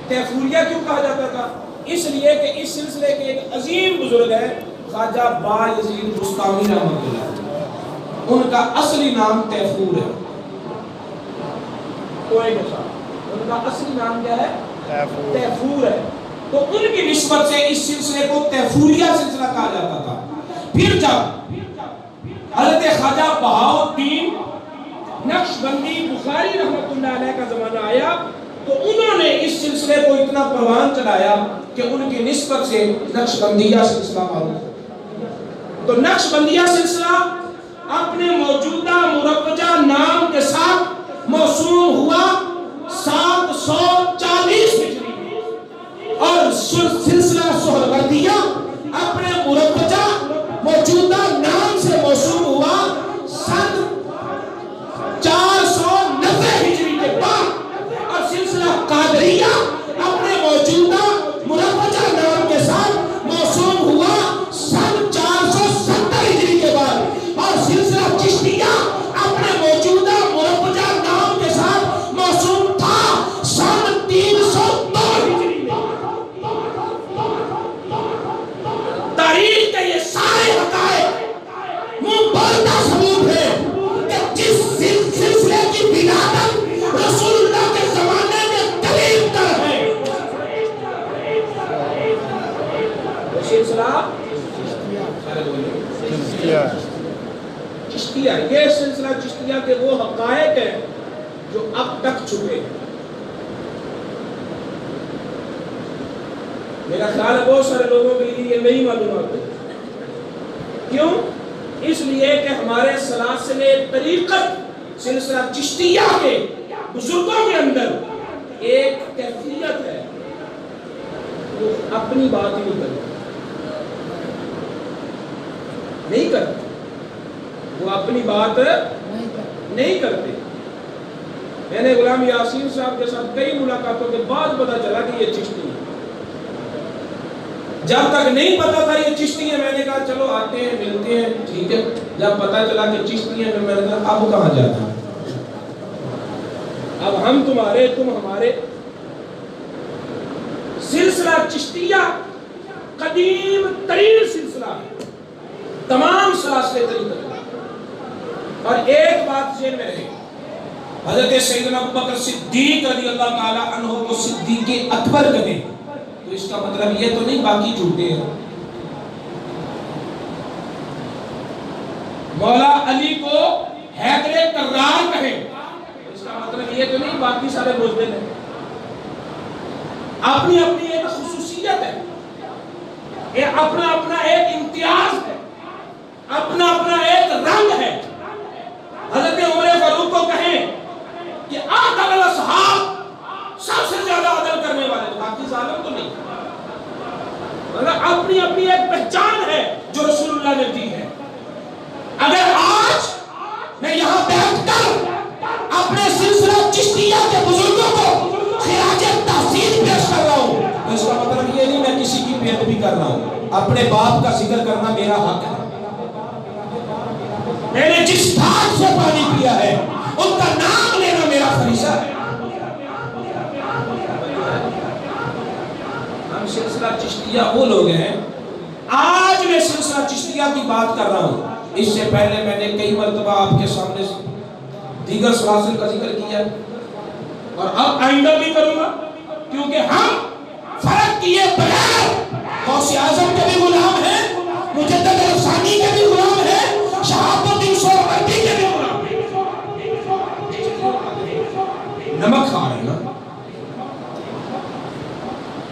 تیفوریہ کیوں کہا جاتا تھا؟ اس لیے کہ اس سلسلے کے ایک عظیم بزرگ ہے خواجہ بایزید بستامی رحمۃ اللہ، ان کا اصلی نام تیفور ہے، ان کا اصلی نام کیا ہے؟ تیفور ہے۔ تو ان کی نسبت سے اس سلسلے کو تیفوریہ سلسلہ کہا جاتا تھا۔ پھر جب حضرت خواجہ بہاؤالدین نقشبندی بخاری رحمۃ اللہ علیہ کا زمانہ آیا تو انہوں نے اس سلسلے کو اتنا پروان چڑھایا کہ ان کی نسبت سے نقشبندیہ سلسلہ معروف۔ تو نقشبندیہ سلسلہ اپنے موجودہ مروجہ نام کے ساتھ موسوم ہوا 740 ہجری میں، اور سلسلہ سہروردیہ اپنے مروجہ موجودہ نام سے موسوم ہوا سن 490 ہجری کے بعد، اور سلسلہ قادریہ اپنے موجودہ مروجہ نام کے ساتھ موسوم ہوا سن 470 ہجری کے بعد، اور سلسلہ چشتیہ اپنے موجودہ مروجہ نام کے ساتھ موسوم تھا سن 302 ہجری میں۔ تاریخ کے یہ سارے حقائق منہ بولتا ثبوت ہے کہ جس سلسلے کی ولادت رسول اللہ کے زمانے میں قریب تر ہے، وہ سلسلہ چشتیہ۔ یہ سلسلہ چشتیہ کے وہ حقائق ہیں جو اب تک چھپے ہیں۔ میرا خیال ہے بہت سارے لوگوں کے لیے یہ نہیں معلومات ہے۔ کیوں؟ اس لیے کہ ہمارے سلاسل طریقت سلسلہ چشتیہ کے بزرگوں کے اندر ایک کیفیت ہے، وہ اپنی بات ہی نہیں کرتے، وہ اپنی بات نہیں کرتے۔ میں نے غلام یاسین صاحب کے ساتھ کئی ملاقاتوں کے بعد پتا چلا کہ یہ چشتی ہے۔ جب تک نہیں پتا تھا یہ چشتی ہے، میں نے کہا چلو آتے ہیں ملتے ہیں، ٹھیک ہے۔ جب پتا چلا کہ چشتی ہے، میں نے کہا اب کہاں جاتا، اب ہم تمہارے تم ہمارے۔ سلسلہ چشتیہ قدیم ترین سلسلہ ہے تمام سلاسل طریقت۔ اور ایک بات ذہن میں رہے، حضرت سیدنا ابوبکر صدیق رضی اللہ تعالی عنہ کو صدیق اکبر کہیں تو اس کا مطلب یہ تو نہیں باقی جھوٹے ہیں۔ مولا علی کو حیدر کرار کہیں اس کا مطلب یہ تو نہیں باقی سارے بزدل ہیں۔ اپنی اپنی ایک خصوصیت ہے، اپنا اپنا ایک امتیاز ہے، اپنا اپنا ایک رنگ ہے۔ حضرت عمر فاروق کو کہیں کہ اعدل الاصحاب، سب سے زیادہ عدل کرنے والے، باقی ظالم تو نہیں۔ مطلب اپنی اپنی ایک پہچان ہے جو رسول اللہ نے دی ہے۔ اگر آج میں یہاں بیٹھ کر اپنے سلسلہ چشتیہ کے بزرگوں کو خراج تحسین پیش کر رہا ہوں تو اس کا مطلب یہ نہیں میں کسی کی بے ادبی کر رہا ہوں۔ اپنے باپ کا ذکر کرنا میرا حق ہے۔ میں نے جس دھار سے پانی پیا ہے ان کا نام لینا میرا فریضہ ہے۔ ہم سلسلہ چشتیہ وہ لوگ ہیں، آج میں سلسلہ چشتیہ کی بات کر رہا ہوں، اس سے پہلے میں نے کئی مرتبہ آپ کے سامنے دیگر سلاسل کا ذکر کیا اور اب آئندہ بھی کروں گا، کیونکہ ہم فرق کیے بغیر غوث اعظم کے بھی غلام ہیں، مجدد ثانی کے بھی غلام ہیں، شہاب الدین سہروردی کے بھی غلام ہیں۔ نمک کھا رہے نا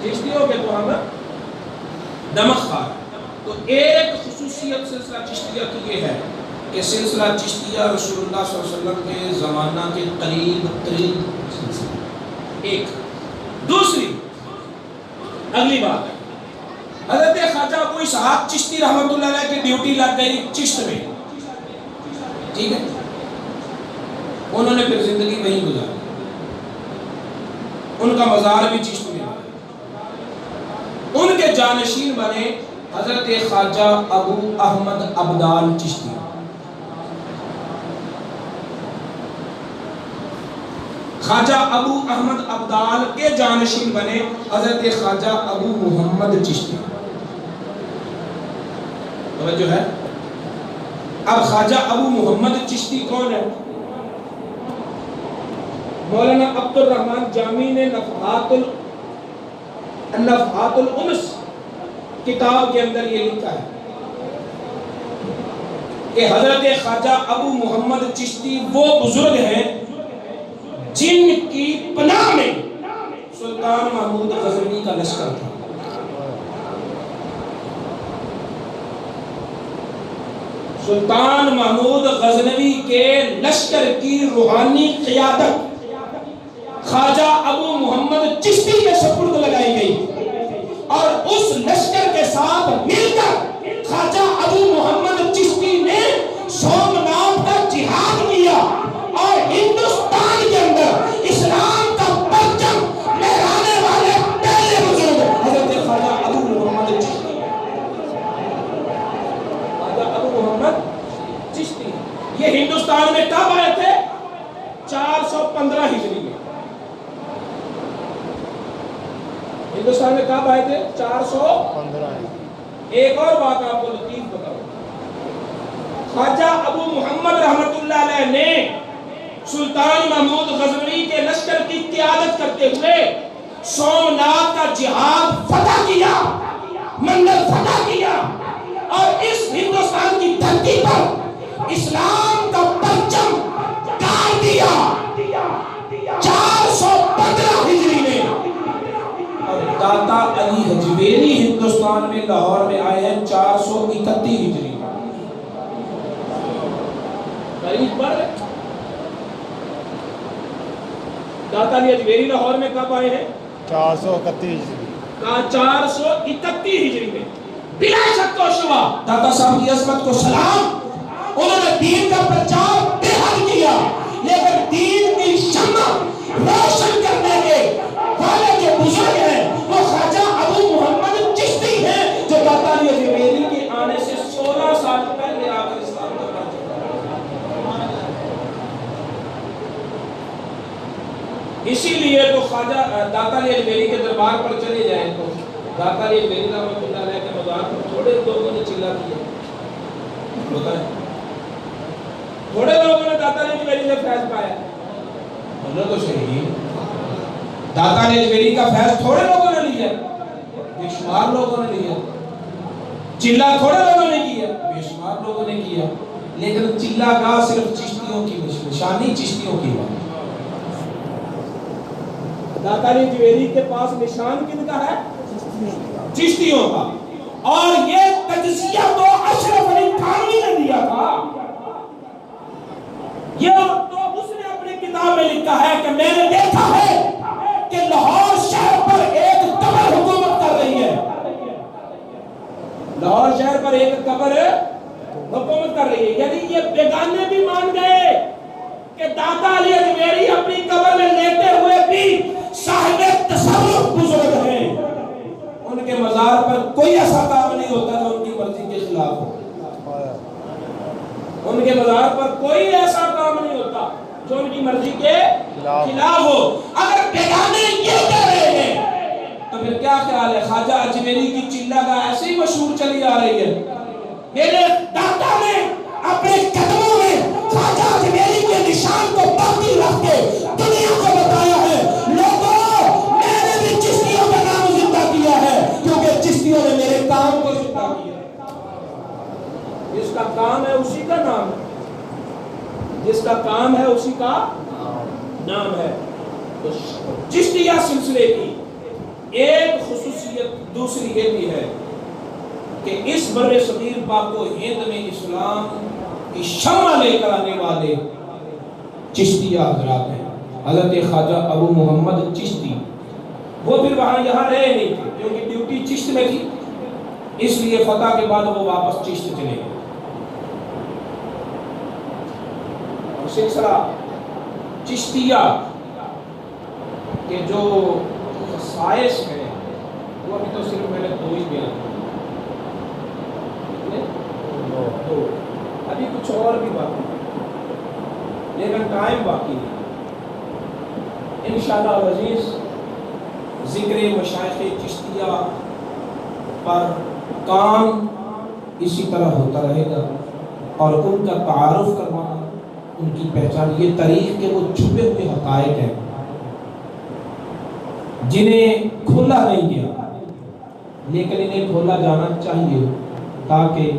چشتیوں کے تو ہم نمک کھا رہے۔ تو ایک خصوصیت سلسلہ چشتیہ کی یہ ہے کہ سلسلہ چشتیہ رسول اللہ صلی اللہ علیہ وسلم کے زمانہ کے قریب ترین سلسلہ. ایک دوسری اگلی بات ہے، حضرت خواجہ ابو اسحاق چشتی رحمۃ اللہ علیہ کی ڈیوٹی لگ گئی چشت میں، ٹھیک ہے، انہوں نے پھر زندگی وہیں گزاری، ان کا مزار بھی چشت میں، ان کے جانشین بنے حضرت خواجہ ابو احمد ابدال چشتی. خواجہ ابو احمد ابدال کے جانشین بنے حضرت خواجہ ابو محمد چشتی. توجہ ہے. اب خواجہ ابو محمد چشتی کون ہے؟ مولانا عبد الرحمن جامی نے نفحات الانس کتاب کے اندر یہ لکھا ہے کہ حضرت خواجہ ابو محمد چشتی وہ بزرگ ہیں جن کی پناہ میں سلطان محمود غزنوی کا لشکر تھا. سلطان محمود غزنوی کے لشکر کی روحانی قیادت خواجہ ابو محمد چشتی کے سپرد لگائی گئی، اور اس لشکر کے ساتھ مل کر خواجہ ابو محمد چشتی نے سومناتھ کا جہاد کیا اور ہندوستان کے اندر اسلام کا پرچم لہرانے والے پہلے بزرگ حضرت خواجہ ابو محمد چشتی. خواجہ ابو محمد چشتی یہ ہندوستان میں کب آئے تھے؟ 415 ہجری میں. ہندوستان میں کب آئے تھے؟ 415. ایک اور بات آپ کو لطیف بتاؤں، خواجہ ابو محمد رحمت اللہ علیہ نے سلطان محمود غزنوی کے لشکر کی قیادت کرتے ہوئے سومناتھ کا جہاد فتح کیا، منڈل فتح کیا، اور اس ہندوستان کی دھرتی پر اسلام کا پرچم گاڑ دیا 415 ہجری میں. داتا علی حجویری ہندوستان میں لاہور میں آئے ہیں 431 ہجری میں. تاریخ پر داتا علی حجویری لاہور میں کب آئے ہیں؟ 431 ہجری میں. بلا شک و شبہ داتا صاحب کی عظمت کو سلام، انہوں نے دین کا پرچار بے حد کیا، لیکن دین کی شمع روشن کرنے کے والے جو بزرگ ہیں وہ خواجہ ابو محمد چشتی ہیں، جو داتا علی حجویری کے آنے سے 16 سال پہلے آ کر اسلام کا اسی لیے تو خواجہ داتا علی حجویری کے دربار پر چلے جائیں تو داتا علی حجویری رحمۃ اللہ علیہ کے مزار پر تھوڑے لوگوں نے چلا کیا ہوتا ہے، تھوڑے لوگوں نے داتا علی حجویری سے فیض پایا. بولو تو صحیح، داتا علی حجویری کا فیض تھوڑے لوگوں نے لیا، بے شمار لوگوں نے لیا. چلا تھوڑے لوگوں نے کیا، بے شمار لوگوں نے کیا، لیکن چلا کا صرف چشتیوں کی نشانی، چشتیوں کی بات. داتا علی حجویری کے پاس نشان کن کا ہے؟ چشتیوں کا. اور یہ تجزیہ تو اشرف علی تھانوی نے دیا تھا. یہ تو اس نے اپنی کتاب میں لکھا ہے کہ میں نے دیکھا ہے کہ لاہور شہر پر ایک قبر حکومت کر رہی ہے. لاہور شہر پر ایک قبر حکومت کر رہی ہے، یعنی یہ بیگانے بھی مان گئے کہ داتا علی حجویری اپنی قبر میں لیتے ہوئے بھی صاحب تصرف بزرگ ہیں. ان کے مزار پر کوئی ایسا کام نہیں ہوتا جو ان کی مرضی کے خلاف ہو. ان کے مزار پر کوئی ایسا کام نہیں ہوتا جو ان کی مرضی کے خلاف ہو. اگر بیگانے یہ کہہ رہے ہیں تو پھر کیا خیال ہے خواجہ اجمیری کی چلہ کا ایسے ہی مشہور چلی آ رہی ہے. میرے داتا نے اپنے قدموں میں خواجہ اجمیری کے نشان کو باقی رکھ کے دنیا کو بتایا ہے، لوگوں میں نے بھی چشتیوں کا نام زندہ کیا ہے، کیونکہ چشتیوں نے میرے کام کو زندہ کیا. جس کا کام ہے اسی کا نام ہے، جس کا کام ہے اسی کا نام ہے. تو چشتیہ سلسلے کی ایک خصوصیت دوسری یہ بھی ہے کہ اس بر صغیر پاک و ہند میں اسلام کی شمع لے کر آنے والے چشتیہ حضرات ہیں. حضرت خواجہ ابو محمد چشتی وہ پھر وہاں یہاں رہے نہیں تھے کیونکہ ڈیوٹی چشت میں تھی، اس لیے فتح کے بعد وہ واپس چشت چلے گئے. اور سلسلہ چشتیہ کے جو خصائص ہیں وہ ابھی تو صرف میں نے 2 ہی بیان کیے، ابھی کچھ اور بھی باقی لیکن ٹائم باقی نہیں. انشاءاللہ العزیز ذکر مشائخ چشتیہ پر کام اسی طرح ہوتا رہے گا، اور ان کا تعارف کروانا، ان کی پہچان، یہ تاریخ کے وہ چھپے ہوئے حقائق ہیں جنہیں کھولا نہیں گیا لیکن انہیں کھولا جانا چاہیے تاکہ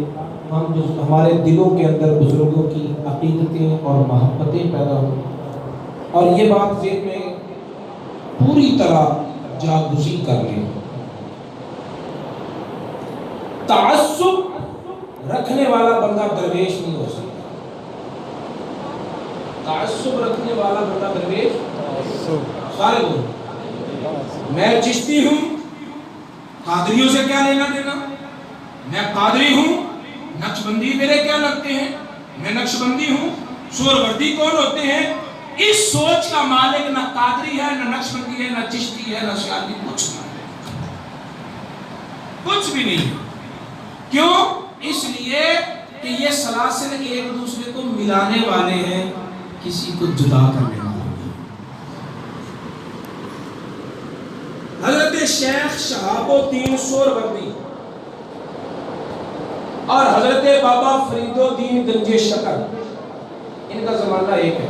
ہمارے دلوں کے اندر بزرگوں کی عقیدتیں اور محبتیں پیدا ہوں اور یہ بات ذہن میں پوری طرح جاگزی کر لیں. تعصب رکھنے والا بندہ درویش نہیں ہو سکتا. تعصب رکھنے والا بندہ درویش سارے لوگ. میں چشتی ہوں، قادریوں سے کیا لینا دینا؟ میں قادری ہوں، نقشبندی میرے کیا لگتے ہیں؟ میں نقشبندی ہوں. سہروردی کون ہوتے ہیں؟ اس سوچ کا مالک نہ قادری ہے، نہ نقشبندی ہے، نہ چشتی ہے، نہ سیالوی، کچھ نہیں، کچھ بھی نہیں. کیوں؟ اس لیے کہ یہ سلاسل ایک دوسرے کو ملانے والے ہیں، کسی کو جدا کرنے والے ہیں. حضرت شیخ شہاب الدین سہروردی اور حضرت بابا فرید الدین گنج شکر، ان کا زمانہ ایک ہے.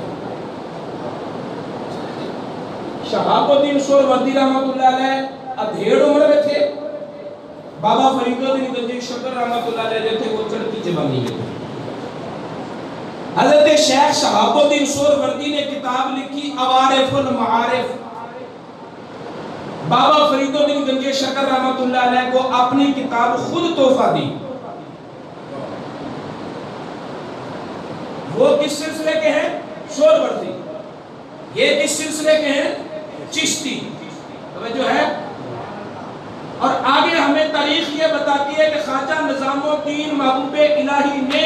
شہاب الدین سہروردی رحمۃ اللہ علیہ ادھیڑ عمر میں تھے. بابا فرید الدین گنج شکر رحمۃ اللہ علیہ جو تھے وہ چڑھتی جوانی میں تھے. حضرت شیخ شہاب الدین سہروردی نے کتاب لکھی عوارف المعارف. بابا فرید الدین گنج شکر رحمۃ اللہ علیہ کو اپنی کتاب خود تحفہ دی. وہ کس سلسلے کے ہیں؟ سہروردی. یہ کس سلسلے کے ہیں؟ چشتی. جو ہے اور آگے ہمیں تاریخ یہ بتاتی ہے کہ خواجہ نظام الدین محبوب الہی نے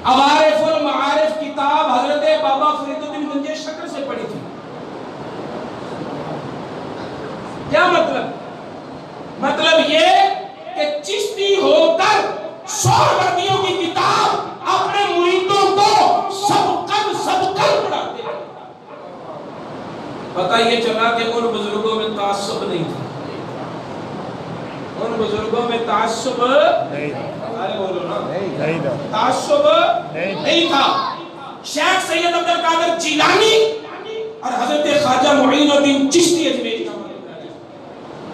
عوارف المعارف کتاب حضرت بابا فرید الدین گنج شکر سے پڑھی تھی. کیا مطلب؟ مطلب یہ کہ چشتی ہو کر سہروردیوں کی کتاب اپنے مریدوں کو سب کر پڑھاتے ہیں. پتہ یہ چلا کہ ان بزرگوں میں تعصب نہیں تھا. ان بزرگوں میں تعصب نہیں تھا. تعصب نہیں تھا. شیخ سید عبد القادر جیلانی اور حضرت خواجہ معین الدین چشتی اجمیری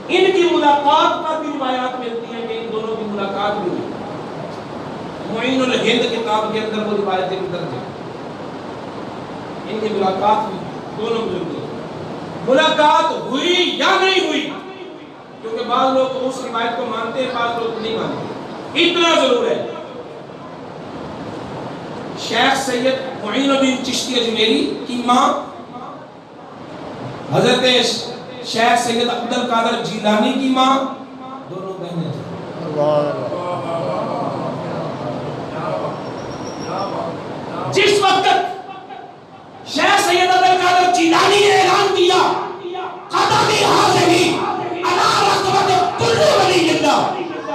ان کی ملاقات پر بھی روایات ملتی ہیں کہ ان دونوں کی ملاقات بھی ہوئی. معین الہند کتاب کے اندر وہ روایتیں درج ہیں. ان کی ملاقات ہوئی. دونوں بزرگوں ملاقات ہوئی یا نہیں ہوئی، کیونکہ بعض لوگ اس روایت کو مانتے ہیں، بعض لوگ نہیں مانتے. اتنا ضرور ہے شیخ سید معین الدین چشتی اجمیری کی ماں حضرت شیخ سید عبد القادر جیلانی کی ماں دونوں بہنیں تھیں. جس وقت شیخ سید عبد القادر جیلانی نے اعلان کیا قدمی حاضری علی رقبت کل ولی اللہ،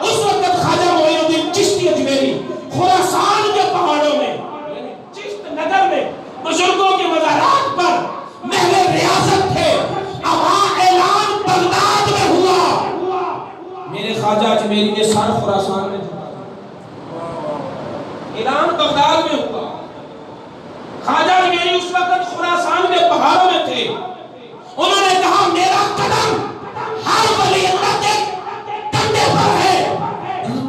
اس وقت خواجہ معین الدین چشتی اجمیری خراسان کے پہاڑوں میں یعنی چشت نگر میں بزرگوں کے مزارات پر محل ریاست تھے. اب اعلان بغداد میں ہوا. میرے خواجہ اجمیری نے سر خراسان میں جھکا. اعلان بغداد میں ہوا. خواجہ اجمیری اس وقت خراسان کے پہاڑوں میں تھے. انہوں نے کہا میرا قدم ہر ولی اللہ کے کندھے پر ہے،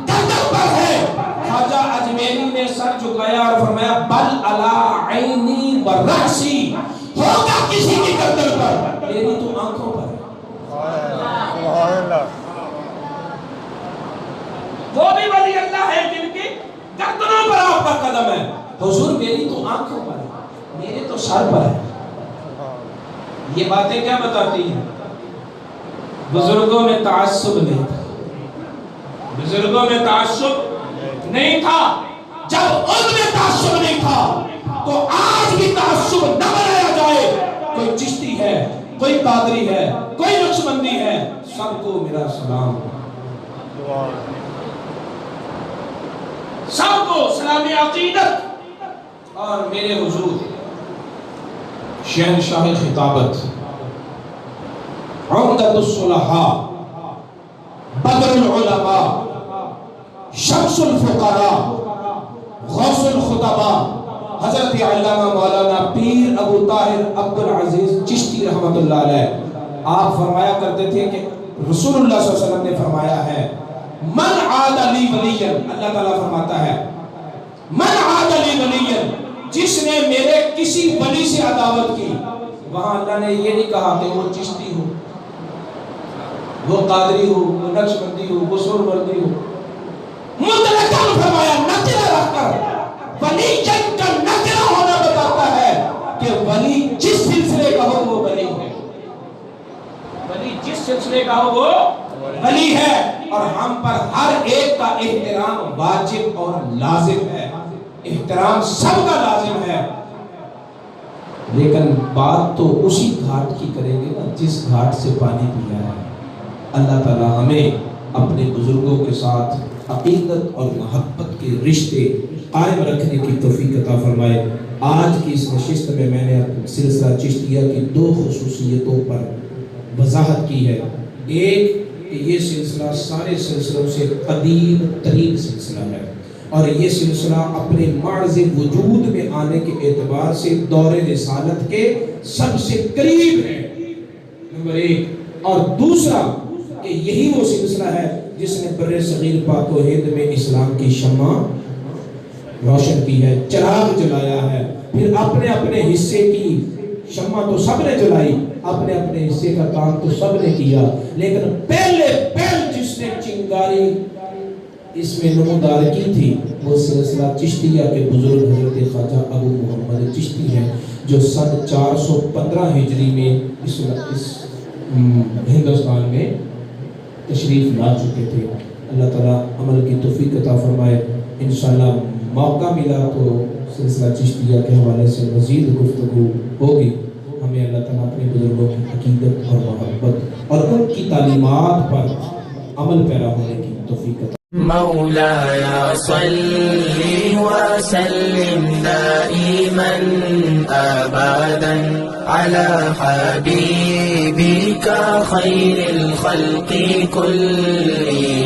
گردن پر ہے. خواجہ اجمیری نے سر جھکایا اور فرمایا بل علی عینی و رأسی، ہوگا کسی کی گردن پر، میری تو آنکھوں پر. سبحان اللہ. وہ بھی ولی اللہ ہے جن کی گردنوں پر آپ کا قدم ہے. حضور میری تو آنکھوں پر ہے، میرے تو سر پر ہے. یہ باتیں کیا بتاتی ہیں؟ بزرگوں میں تعصب نہیں تھا، بزرگوں میں تعصب نہیں تھا. جب ان میں تعصب نہیں تھا تو آج بھی تعصب نہ بنایا جائے. کوئی چشتی ہے، کوئی قادری ہے، کوئی نقشبندی ہے، سب کو میرا سلام، سب کو سلام عقیدت. اور میرے حضور شہنشاہ خطابت، عمدۃ الصلحاء، بدر العلماء، شمس الفقراء، غوث الخطباء، حضرت علامہ مولانا پیر ابو طاہر عبد العزیز چشتی رحمت اللہ علیہ، آپ فرمایا کرتے تھے کہ رسول اللہ صلی اللہ علیہ وسلم نے فرمایا ہے من عاد لی ولیا، اللہ تعالیٰ فرماتا ہے من عاد لی ولیا، جس نے میرے کسی ولی سے عداوت کی. وہاں اللہ نے یہ نہیں کہا کہ وہ چشتی ہو، وہ قادری ہو، وہ نقشبندی ہو، وہ سہروردی ہو. مطلقاً فرمایا نکرہ رکھ کر ولی جن کا نکرہ ہونا بتاتا ہے کہ ولی جس سلسلے کا ہو وہ ولی ہے، ولی جس سلسلے کا ہو وہ ولی ہے. اور ہم پر ہر ایک کا احترام واجب اور لازم ہے، احترام سب کا لازم ہے. لیکن بات تو اسی گھاٹ کی کریں گے نا جس گھاٹ سے پانی پیا ہے. اللہ تعالی ہمیں اپنے بزرگوں کے ساتھ عقیدت اور محبت کے رشتے قائم رکھنے کی توفیق عطا فرمائے. آج کی اس نشست میں میں نے سلسلہ چشتیہ کی 2 خصوصیتوں پر وضاحت کی ہے. ایک کہ یہ سلسلہ سارے سلسلوں سے قدیم ترین سلسلہ ہے، اور یہ سلسلہ اپنے معرض وجود میں آنے کے اعتبار سے دور رسالت کے سب سے قریب ہے، نمبر 1. اور دوسرا کہ یہی وہ سلسلہ ہے جس نے بر صغیر پاک و ہند میں اسلام کی شمع روشن کی ہے، چراغ جلایا ہے. پھر اپنے اپنے حصے کی شمع تو سب نے جلائی، اپنے اپنے حصے کا کام تو سب نے کیا، لیکن پہلے جس نے چنگاری اس میں نمودار کی تھی وہ سلسلہ چشتیہ کے بزرگ حضرت خواجہ ابو محمد چشتی ہیں، جو سن 415 ہجری میں اس ہندوستان میں تشریف لا چکے تھے. اللہ تعالیٰ عمل کی توفیق عطا فرمائے. انشاءاللہ موقع ملا تو سلسلہ چشتیہ کے حوالے سے مزید گفتگو ہوگی. ہمیں اللہ تعالیٰ اپنے بزرگوں کی عقیدت اور محبت اور ان کی تعلیمات پر عمل پیرا ہونے کی توفیق عطا. مولاي صل وسلم دائما أبدا على حبيبك خير الخلق كلهم.